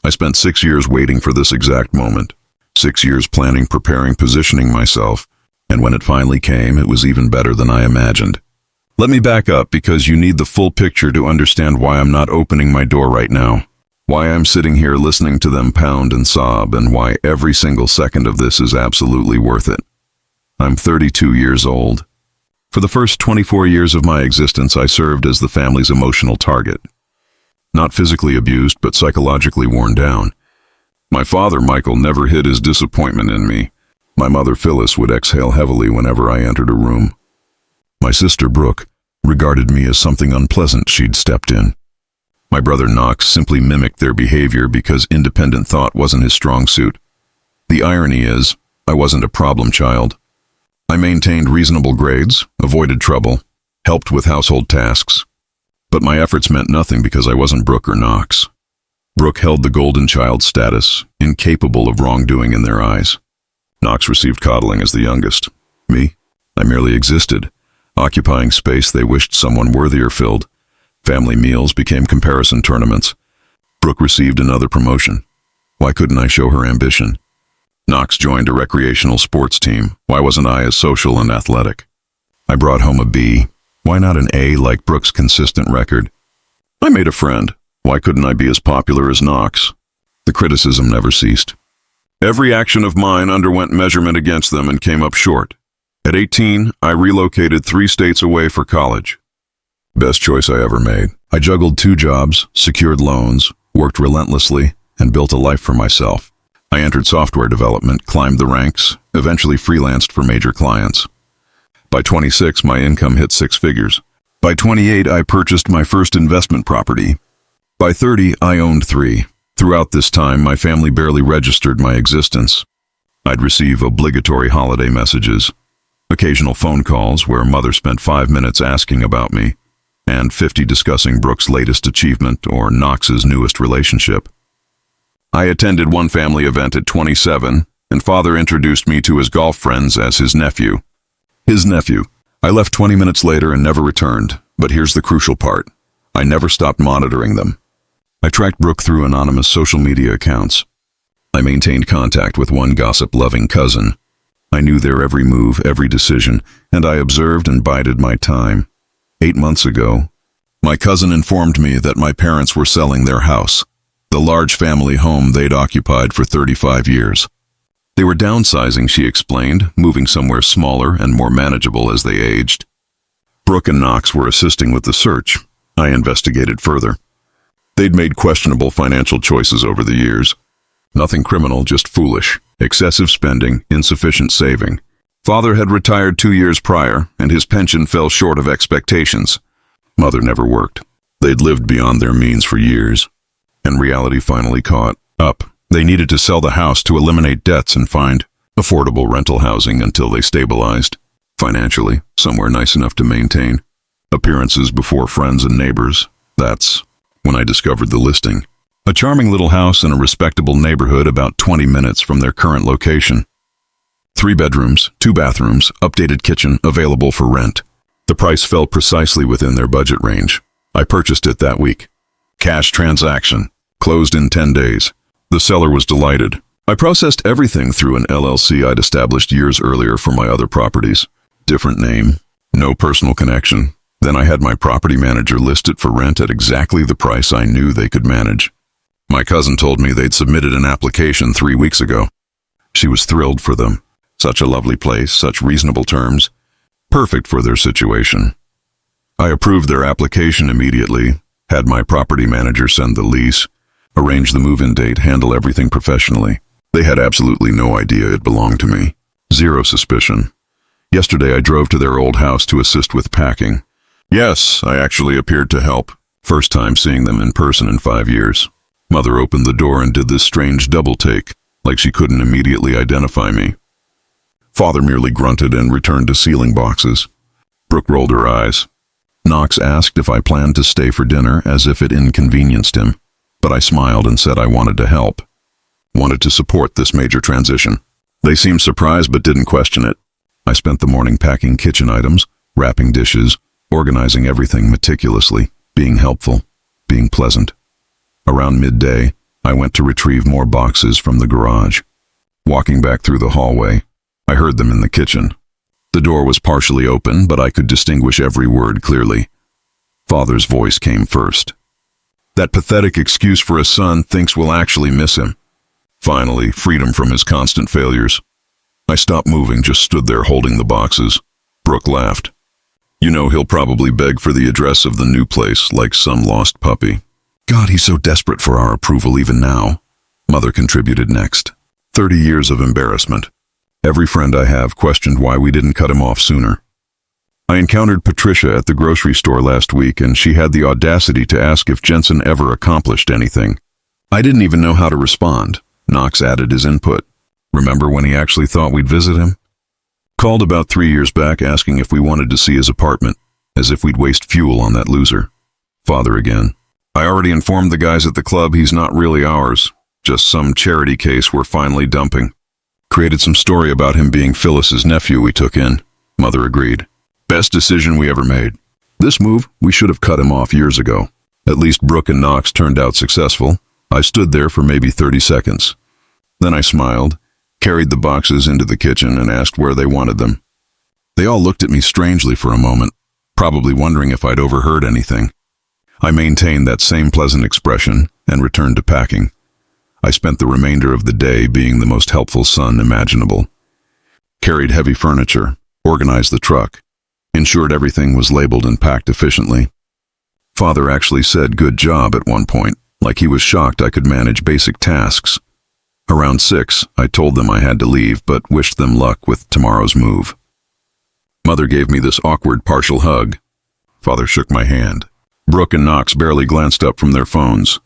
I spent 6 years waiting for this exact moment. 6 years planning, preparing, positioning myself. And when it finally came, it was even better than I imagined. Let me back up because you need the full picture to understand why I'm not opening my door right now. Why I'm sitting here listening to them pound and sob, and why every single second of this is absolutely worth it. I'm 32 years old. For the first 24 years of my existence, I served as the family's emotional target. Not physically abused, but psychologically worn down. My father, Michael, never hid his disappointment in me. My mother, Phyllis, would exhale heavily whenever I entered a room. My sister, Brooke, regarded me as something unpleasant she'd stepped in. My brother, Knox, simply mimicked their behavior because independent thought wasn't his strong suit. The irony is, I wasn't a problem child. I maintained reasonable grades, avoided trouble, helped with household tasks. But my efforts meant nothing because I wasn't Brooke or Knox. Brooke held the golden child status, incapable of wrongdoing in their eyes. Knox received coddling as the youngest. Me? I merely existed, occupying space they wished someone worthier filled. Family meals became comparison tournaments. Brooke received another promotion. Why couldn't I show her ambition? Knox joined a recreational sports team. Why wasn't I as social and athletic? I brought home a B. Why not an A like Brooke's consistent record? I made a friend. Why couldn't I be as popular as Knox? The criticism never ceased. Every action of mine underwent measurement against them and came up short. At 18, I relocated 3 states away for college. Best choice I ever made. I juggled 2 jobs, secured loans, worked relentlessly, and built a life for myself. I entered software development, climbed the ranks, eventually freelanced for major clients. By 26, my income hit 6 figures. By 28, I purchased my first investment property. By 30, I owned 3. Throughout this time, my family barely registered my existence. I'd receive obligatory holiday messages, occasional phone calls where mother spent 5 minutes asking about me, and 50 discussing Brooke's latest achievement or Knox's newest relationship. I attended one family event at 27, and father introduced me to his golf friends as his nephew. His nephew. I left 20 minutes later and never returned, but here's the crucial part. I never stopped monitoring them. I tracked Brooke through anonymous social media accounts. I maintained contact with one gossip-loving cousin. I knew their every move, every decision, and I observed and bided my time. 8 months ago, my cousin informed me that my parents were selling their house, the large family home they'd occupied for 35 years. They were downsizing, she explained, moving somewhere smaller and more manageable as they aged. Brooke and Knox were assisting with the search. I investigated further. They'd made questionable financial choices over the years. Nothing criminal, just foolish. Excessive spending, insufficient saving. Father had retired 2 years prior, and his pension fell short of expectations. Mother never worked. They'd lived beyond their means for years. And reality finally caught up. They needed to sell the house to eliminate debts and find affordable rental housing until they stabilized. Financially, somewhere nice enough to maintain. Appearances before friends and neighbors. That's when I discovered the listing. A charming little house in a respectable neighborhood about 20 minutes from their current location. 3 bedrooms, 2 bathrooms, updated kitchen, available for rent. The price fell precisely within their budget range. I purchased it that week. Cash transaction. Closed in 10 days. The seller was delighted. I processed everything through an LLC I'd established years earlier for my other properties. Different name, no personal connection. Then I had my property manager list it for rent at exactly the price I knew they could manage. My cousin told me they'd submitted an application 3 weeks ago. She was thrilled for them. Such a lovely place, such reasonable terms. Perfect for their situation. I approved their application immediately, had my property manager send the lease, arrange the move-in date, handle everything professionally. They had absolutely no idea it belonged to me. Zero suspicion. Yesterday I drove to their old house to assist with packing. Yes, I actually appeared to help. First time seeing them in person in 5 years. Mother opened the door and did this strange double take, like she couldn't immediately identify me. Father merely grunted and returned to sealing boxes. Brooke rolled her eyes. Knox asked if I planned to stay for dinner as if it inconvenienced him, but I smiled and said I wanted to help. Wanted to support this major transition. They seemed surprised but didn't question it. I spent the morning packing kitchen items, wrapping dishes, organizing everything meticulously, being helpful, being pleasant. Around midday, I went to retrieve more boxes from the garage. Walking back through the hallway, I heard them in the kitchen. The door was partially open, but I could distinguish every word clearly. Father's voice came first. That pathetic excuse for a son thinks we'll actually miss him. Finally, freedom from his constant failures. I stopped moving, just stood there holding the boxes. Brooke laughed. You know he'll probably beg for the address of the new place, like some lost puppy. God, he's so desperate for our approval even now. Mother contributed next. 30 years of embarrassment. Every friend I have questioned why we didn't cut him off sooner. I encountered Patricia at the grocery store last week, and she had the audacity to ask if Jensen ever accomplished anything. I didn't even know how to respond. Knox added his input. Remember when he actually thought we'd visit him? Called about 3 years back asking if we wanted to see his apartment, as if we'd waste fuel on that loser. Father again. I already informed the guys at the club he's not really ours, just some charity case we're finally dumping. Created some story about him being Phyllis's nephew we took in. Mother agreed. Best decision we ever made. This move, we should have cut him off years ago. At least Brooke and Knox turned out successful. I stood there for maybe 30 seconds. Then I smiled, carried the boxes into the kitchen and asked where they wanted them. They all looked at me strangely for a moment, probably wondering if I'd overheard anything. I maintained that same pleasant expression and returned to packing. I spent the remainder of the day being the most helpful son imaginable. Carried heavy furniture, organized the truck, ensured everything was labeled and packed efficiently. Father actually said good job at one point, like he was shocked I could manage basic tasks. Around 6, I told them I had to leave, but wished them luck with tomorrow's move. Mother gave me this awkward partial hug. Father shook my hand. Brooke and Knox barely glanced up from their phones.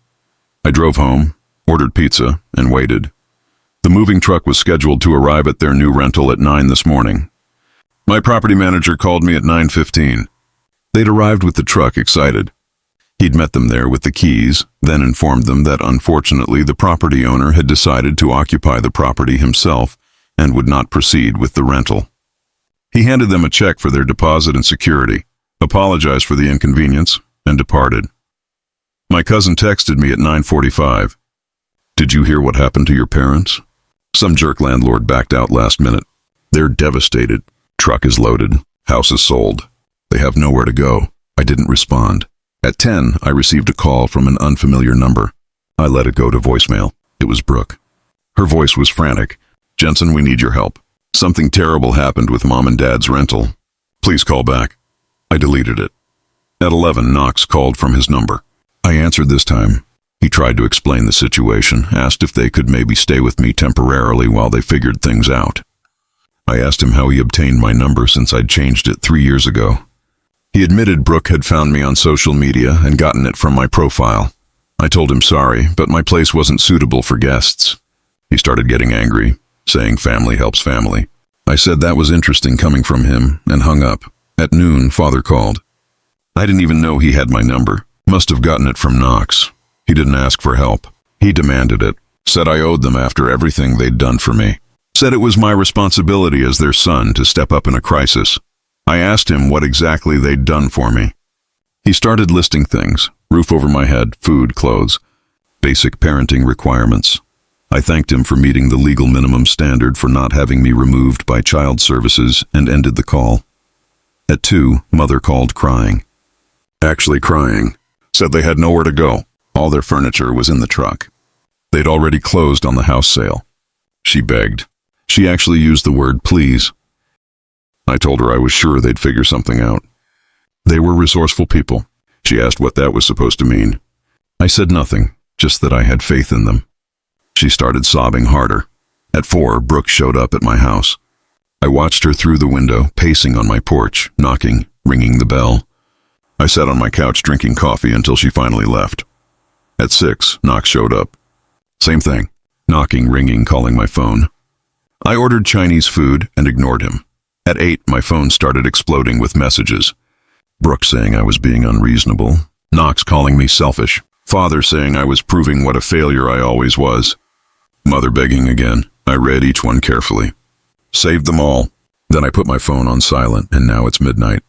I drove home, ordered pizza, and waited. The moving truck was scheduled to arrive at their new rental at 9 this morning. My property manager called me at 9:15. They'd arrived with the truck, excited. He'd met them there with the keys, then informed them that unfortunately the property owner had decided to occupy the property himself and would not proceed with the rental. He handed them a check for their deposit and security, apologized for the inconvenience, and departed. My cousin texted me at 9:45. Did you hear what happened to your parents? Some jerk landlord backed out last minute. They're devastated. Truck is loaded. House is sold. They have nowhere to go. I didn't respond. At 10, I received a call from an unfamiliar number. I let it go to voicemail. It was Brooke. Her voice was frantic. Jensen, we need your help. Something terrible happened with Mom and Dad's rental. Please call back. I deleted it. At 11, Knox called from his number. I answered this time. He tried to explain the situation, asked if they could maybe stay with me temporarily while they figured things out. I asked him how he obtained my number since I'd changed it 3 years ago. He admitted Brooke had found me on social media and gotten it from my profile. I told him sorry, but my place wasn't suitable for guests. He started getting angry, saying family helps family. I said that was interesting coming from him and hung up. At noon, Father called. I didn't even know he had my number. Must have gotten it from Knox. He didn't ask for help. He demanded it. Said I owed them after everything they'd done for me. Said it was my responsibility as their son to step up in a crisis. I asked him what exactly they'd done for me. He started listing things: roof over my head, food, clothes, basic parenting requirements. I thanked him for meeting the legal minimum standard for not having me removed by child services and ended the call. At 2, Mother called crying. Actually crying. Said they had nowhere to go. All their furniture was in the truck. They'd already closed on the house sale. She begged. She actually used the word please. I told her I was sure they'd figure something out. They were resourceful people. She asked what that was supposed to mean. I said nothing, just that I had faith in them. She started sobbing harder. At 4, Brooke showed up at my house. I watched her through the window, pacing on my porch, knocking, ringing the bell. I sat on my couch drinking coffee until she finally left. At 6, Knox showed up. Same thing, knocking, ringing, calling my phone. I ordered Chinese food and ignored him. At 8, my phone started exploding with messages. Brooke saying I was being unreasonable. Knox calling me selfish. Father saying I was proving what a failure I always was. Mother begging again. I read each one carefully. Saved them all. Then I put my phone on silent, and now it's midnight.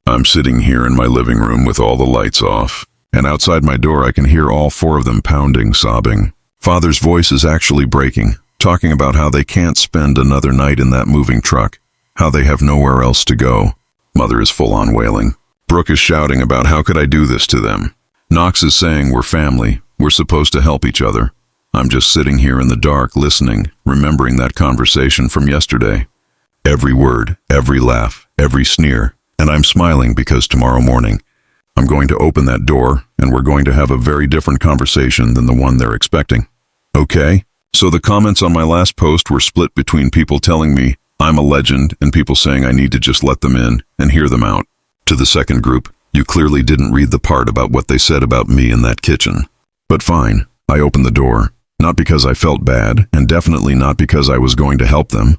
I'm sitting here in my living room with all the lights off, and outside my door I can hear all 4 of them pounding, sobbing. Father's voice is actually breaking, talking about how they can't spend another night in that moving truck, how they have nowhere else to go. Mother is full on wailing. Brooke is shouting about how could I do this to them. Knox is saying we're family, we're supposed to help each other. I'm just sitting here in the dark listening, remembering that conversation from yesterday. Every word, every laugh, every sneer, and I'm smiling because tomorrow morning, I'm going to open that door and we're going to have a very different conversation than the one they're expecting. Okay, so the comments on my last post were split between people telling me I'm a legend and people saying I need to just let them in and hear them out. To the second group, you clearly didn't read the part about what they said about me in that kitchen. But fine, I opened the door, not because I felt bad and definitely not because I was going to help them.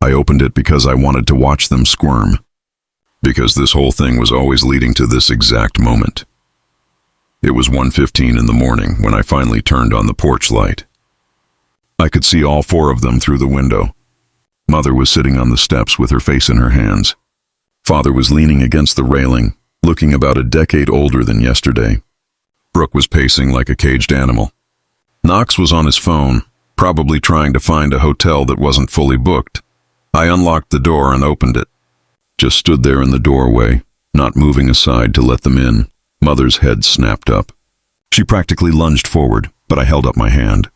I opened it because I wanted to watch them squirm. Because this whole thing was always leading to this exact moment. It was 1:15 in the morning when I finally turned on the porch light. I could see all four of them through the window. Mother was sitting on the steps with her face in her hands. Father was leaning against the railing, looking about a decade older than yesterday. Brooke was pacing like a caged animal. Knox was on his phone, probably trying to find a hotel that wasn't fully booked. I unlocked the door and opened it. Just stood there in the doorway, not moving aside to let them in. Mother's head snapped up. She practically lunged forward, but I held up my hand.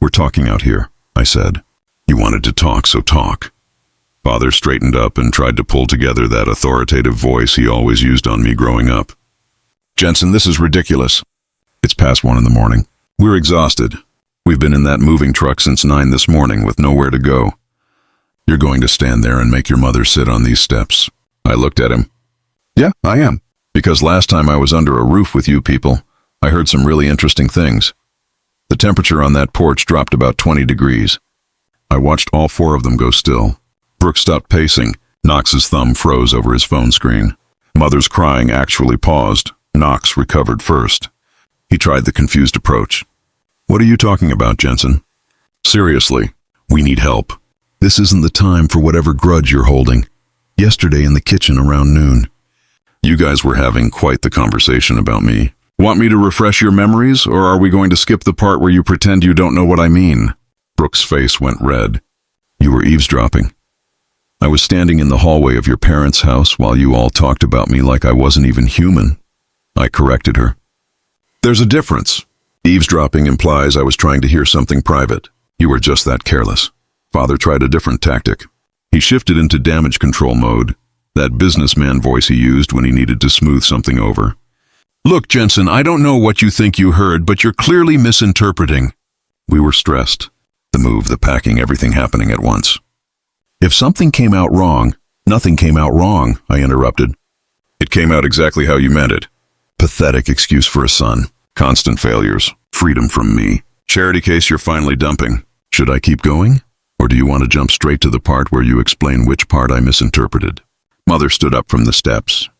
We're talking out here, I said. You wanted to talk, so talk. Father straightened up and tried to pull together that authoritative voice he always used on me growing up. Jensen, this is ridiculous. It's past 1 in the morning. We're exhausted. We've been in that moving truck since 9 this morning with nowhere to go. You're going to stand there and make your mother sit on these steps. I looked at him. Yeah, I am. Because last time I was under a roof with you people, I heard some really interesting things. The temperature on that porch dropped about 20 degrees. I watched all four of them go still. Brooke stopped pacing. Knox's thumb froze over his phone screen. Mother's crying actually paused. Knox recovered first. He tried the confused approach. What are you talking about, Jensen? Seriously, we need help. This isn't the time for whatever grudge you're holding. Yesterday in the kitchen around noon. You guys were having quite the conversation about me. Want me to refresh your memories, or are we going to skip the part where you pretend you don't know what I mean? Brooke's face went red. You were eavesdropping. I was standing in the hallway of your parents' house while you all talked about me like I wasn't even human. I corrected her. There's a difference. Eavesdropping implies I was trying to hear something private. You were just that careless. Father tried a different tactic. He shifted into damage control mode, that businessman voice he used when he needed to smooth something over. Look, Jensen, I don't know what you think you heard, but you're clearly misinterpreting. We were stressed. The move, the packing, everything happening at once. If something came out wrong, nothing came out wrong, I interrupted. It came out exactly how you meant it. Pathetic excuse for a son. Constant failures. Freedom from me. Charity case you're finally dumping. Should I keep going? Or do you want to jump straight to the part where you explain which part I misinterpreted? Mother stood up from the steps.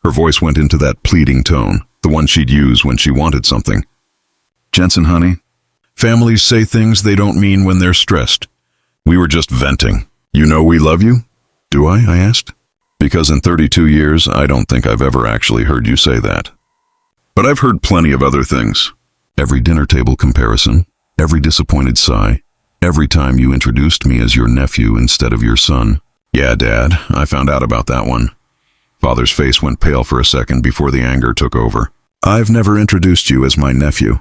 Her voice went into that pleading tone, the one she'd use when she wanted something. Jensen, honey, families say things they don't mean when they're stressed. We were just venting. You know we love you? Do I asked. Because in 32 years, I don't think I've ever actually heard you say that. But I've heard plenty of other things. Every dinner table comparison, every disappointed sigh, every time you introduced me as your nephew instead of your son. Yeah, Dad, I found out about that one. Father's face went pale for a second before the anger took over. I've never introduced you as my nephew.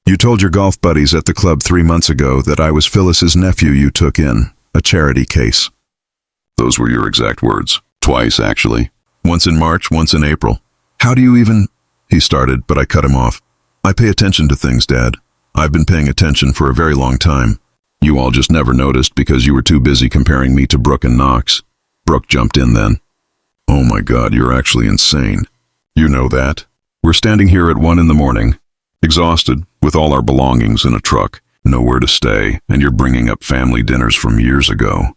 You told your golf buddies at the club 3 months ago that I was Phyllis's nephew you took in, a charity case. Those were your exact words. Twice, actually. Once in March, once in April. How do you even... He started, but I cut him off. I pay attention to things, Dad. I've been paying attention for a very long time. You all just never noticed because you were too busy comparing me to Brooke and Knox. Brooke jumped in then. Oh my God, you're actually insane. You know that. We're standing here at 1 in the morning, exhausted, with all our belongings in a truck, nowhere to stay, and you're bringing up family dinners from years ago.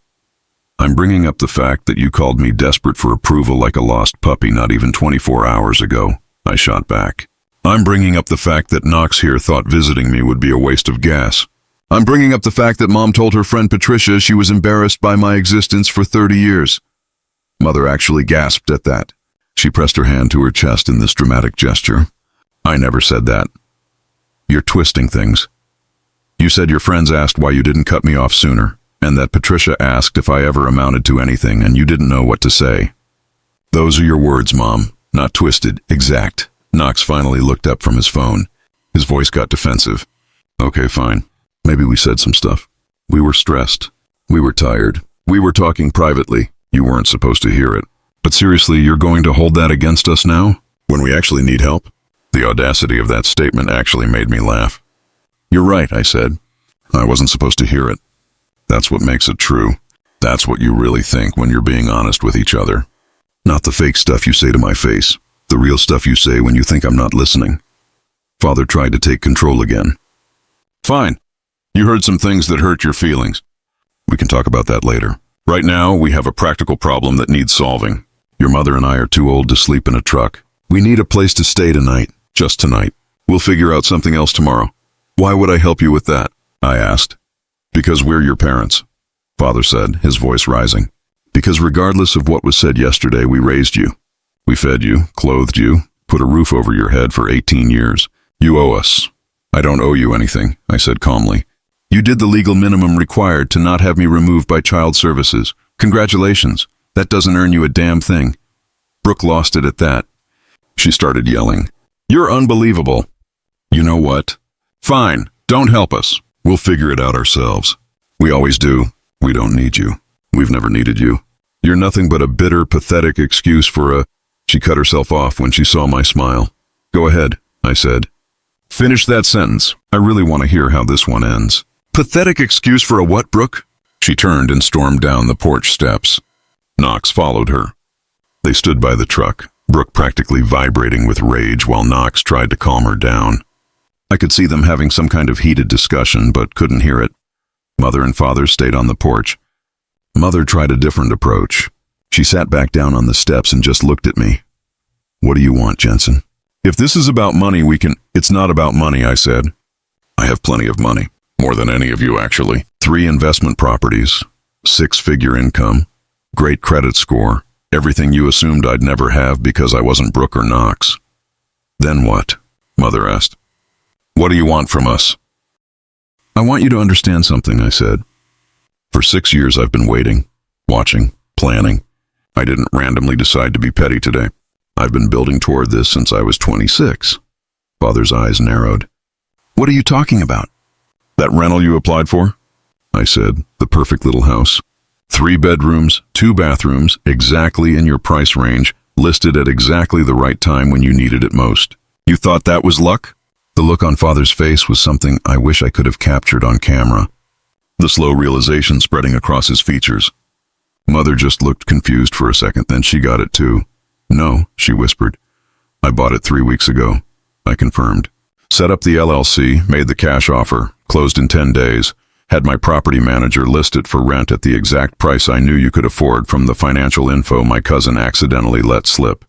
I'm bringing up the fact that you called me desperate for approval like a lost puppy not even 24 hours ago. I shot back. I'm bringing up the fact that Knox here thought visiting me would be a waste of gas. I'm bringing up the fact that Mom told her friend Patricia she was embarrassed by my existence for 30 years. Mother actually gasped at that. She pressed her hand to her chest in this dramatic gesture. I never said that. You're twisting things. You said your friends asked why you didn't cut me off sooner, and that Patricia asked if I ever amounted to anything and you didn't know what to say. Those are your words, Mom. Not twisted, exact. Knox finally looked up from his phone. His voice got defensive. Okay, fine. Maybe we said some stuff. We were stressed. We were tired. We were talking privately. You weren't supposed to hear it. But seriously, you're going to hold that against us now? When we actually need help? The audacity of that statement actually made me laugh. You're right, I said. I wasn't supposed to hear it. That's what makes it true. That's what you really think when you're being honest with each other. Not the fake stuff you say to my face. The real stuff you say when you think I'm not listening. Father tried to take control again. Fine. You heard some things that hurt your feelings. We can talk about that later. Right now, we have a practical problem that needs solving. Your mother and I are too old to sleep in a truck. We need a place to stay tonight. Just tonight. We'll figure out something else tomorrow. Why would I help you with that? I asked. Because we're your parents, Father said, his voice rising. Because regardless of what was said yesterday, we raised you. We fed you, clothed you, put a roof over your head for 18 years. You owe us. I don't owe you anything, I said calmly. You did the legal minimum required to not have me removed by child services. Congratulations. That doesn't earn you a damn thing. Brooke lost it at that. She started yelling. You're unbelievable. You know what? Fine, don't help us. We'll figure it out ourselves. We always do. We don't need you. We've never needed you. You're nothing but a bitter, pathetic excuse for a... She cut herself off when she saw my smile. Go ahead, I said. Finish that sentence. I really want to hear how this one ends. Pathetic excuse for a what, Brooke? She turned and stormed down the porch steps. Knox followed her. They stood by the truck, Brooke practically vibrating with rage while Knox tried to calm her down. I could see them having some kind of heated discussion, but couldn't hear it. Mother and Father stayed on the porch. Mother tried a different approach. She sat back down on the steps and just looked at me. What do you want, Jensen? If this is about money, we can... It's not about money, I said. I have plenty of money. More than any of you, actually. 3 investment properties. 6-figure income. Great credit score. Everything you assumed I'd never have because I wasn't Brooke or Knox. Then what? Mother asked. What do you want from us? I want you to understand something, I said. For 6 years I've been waiting, watching, planning. I didn't randomly decide to be petty today. I've been building toward this since I was 26. Father's eyes narrowed. What are you talking about? That rental you applied for? I said, the perfect little house. 3 bedrooms, 2 bathrooms, exactly in your price range, listed at exactly the right time when you needed it most. You thought that was luck? The look on Father's face was something I wish I could have captured on camera. The slow realization spreading across his features. Mother just looked confused for a second, then she got it too. No, she whispered. I bought it 3 weeks ago. I confirmed. Set up the LLC, made the cash offer, closed in 10 days, had my property manager list it for rent at the exact price I knew you could afford from the financial info my cousin accidentally let slip.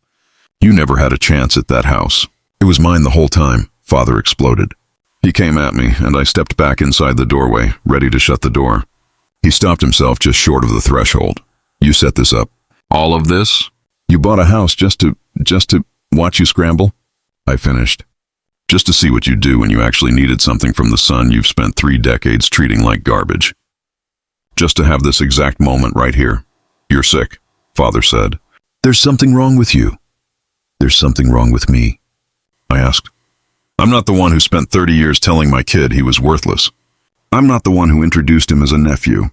You never had a chance at that house. It was mine the whole time, Father exploded. He came at me, and I stepped back inside the doorway, ready to shut the door. He stopped himself just short of the threshold. You set this up. All of this? You bought a house just to watch you scramble? I finished. Just to see what you do when you actually needed something from the son you've spent 3 decades treating like garbage. Just to have this exact moment right here. You're sick, Father said. There's something wrong with you. There's something wrong with me, I asked. I'm not the one who spent 30 years telling my kid he was worthless. I'm not the one who introduced him as a nephew.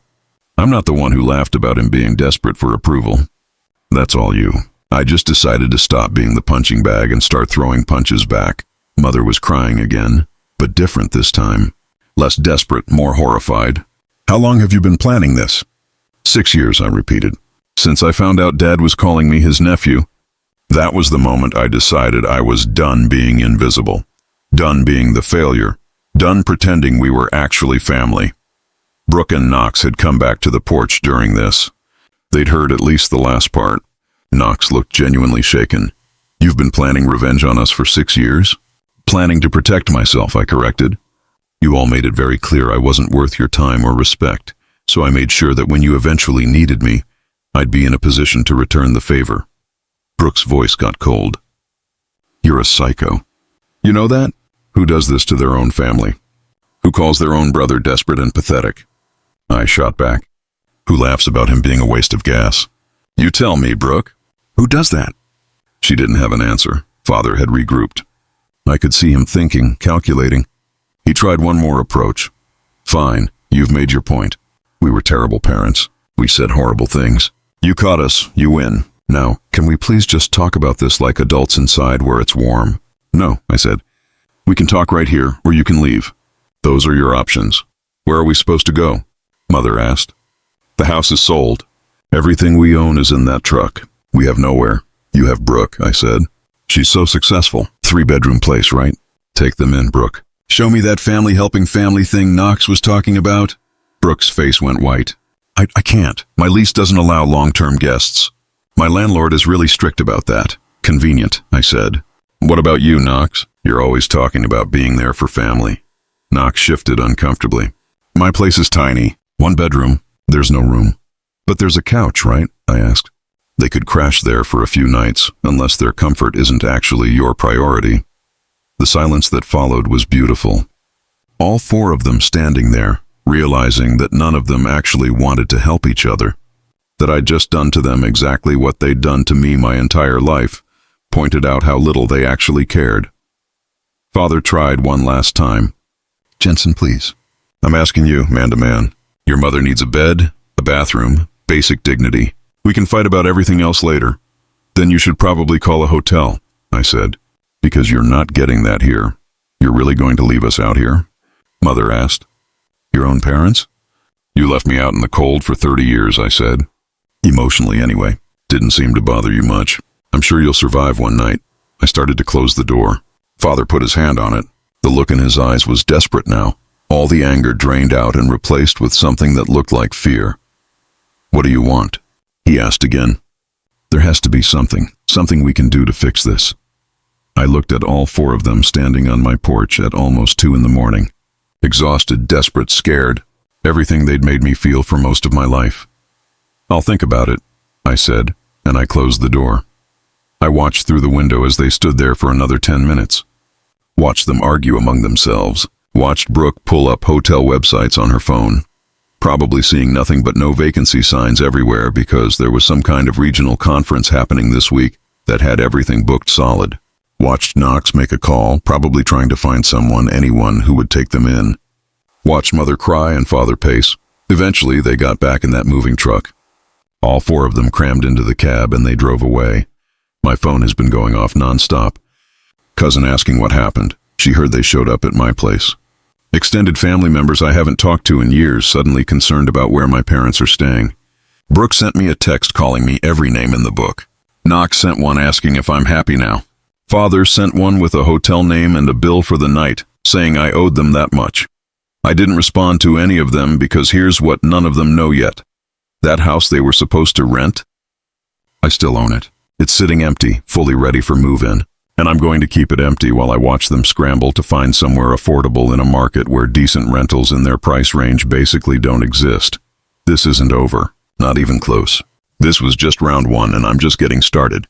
I'm not the one who laughed about him being desperate for approval. That's all you. I just decided to stop being the punching bag and start throwing punches back. Mother was crying again, but different this time. Less desperate, more horrified. How long have you been planning this? 6 years, I repeated. Since I found out Dad was calling me his nephew. That was the moment I decided I was done being invisible. Done being the failure. Done pretending we were actually family. Brooke and Knox had come back to the porch during this. They'd heard at least the last part. Knox looked genuinely shaken. You've been planning revenge on us for 6 years? Planning to protect myself, I corrected. You all made it very clear I wasn't worth your time or respect, so I made sure that when you eventually needed me, I'd be in a position to return the favor. Brooke's voice got cold. You're a psycho. You know that? Who does this to their own family? Who calls their own brother desperate and pathetic? I shot back. Who laughs about him being a waste of gas? You tell me, Brooke. Who does that? She didn't have an answer. Father had regrouped. I could see him thinking, calculating. He tried one more approach. Fine, you've made your point. We were terrible parents. We said horrible things. You caught us, you win. Now, can we please just talk about this like adults inside where it's warm? No, I said. We can talk right here, or you can leave. Those are your options. Where are we supposed to go? Mother asked. The house is sold. Everything we own is in that truck. We have nowhere. You have Brooke, I said. She's so successful. 3-bedroom place, right? Take them in, Brooke. Show me that family helping family thing Knox was talking about. Brooke's face went white. I can't. My lease doesn't allow long-term guests. My landlord is really strict about that. Convenient, I said. What about you, Knox? You're always talking about being there for family. Knox shifted uncomfortably. My place is tiny. 1 bedroom. There's no room. But there's a couch, right? I asked. They could crash there for a few nights, unless their comfort isn't actually your priority. The silence that followed was beautiful. All 4 of them standing there, realizing that none of them actually wanted to help each other, that I'd just done to them exactly what they'd done to me my entire life, pointed out how little they actually cared. Father tried one last time. Jensen, please. I'm asking you, man to man. Your mother needs a bed, a bathroom, basic dignity. We can fight about everything else later. Then you should probably call a hotel, I said, because you're not getting that here. You're really going to leave us out here? Mother asked. Your own parents? You left me out in the cold for 30 years, I said. Emotionally, anyway. Didn't seem to bother you much. I'm sure you'll survive one night. I started to close the door. Father put his hand on it. The look in his eyes was desperate now. All the anger drained out and replaced with something that looked like fear. What do you want? He asked again. There has to be something we can do to fix this. I looked at all 4 of them standing on my porch at almost 2 in the morning. Exhausted, desperate, scared. Everything they'd made me feel for most of my life. I'll think about it, I said, and I closed the door. I watched through the window as they stood there for another 10 minutes. Watched them argue among themselves. Watched Brooke pull up hotel websites on her phone. Probably seeing nothing but no vacancy signs everywhere because there was some kind of regional conference happening this week that had everything booked solid. Watched Knox make a call, probably trying to find anyone who would take them in. Watched Mother cry and Father pace. Eventually, they got back in that moving truck. All 4 of them crammed into the cab and they drove away. My phone has been going off nonstop. Cousin asking what happened. She heard they showed up at my place. Extended family members I haven't talked to in years suddenly concerned about where my parents are staying. Brooke sent me a text calling me every name in the book. Knox sent one asking if I'm happy now. Father sent one with a hotel name and a bill for the night, saying I owed them that much. I didn't respond to any of them because here's what none of them know yet. That house they were supposed to rent? I still own it. It's sitting empty, fully ready for move-in. And I'm going to keep it empty while I watch them scramble to find somewhere affordable in a market where decent rentals in their price range basically don't exist. This isn't over. Not even close. This was just round 1 and I'm just getting started.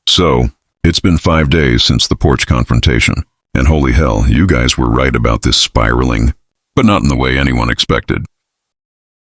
So, it's been 5 days since the porch confrontation. And holy hell, you guys were right about this spiraling. But not in the way anyone expected.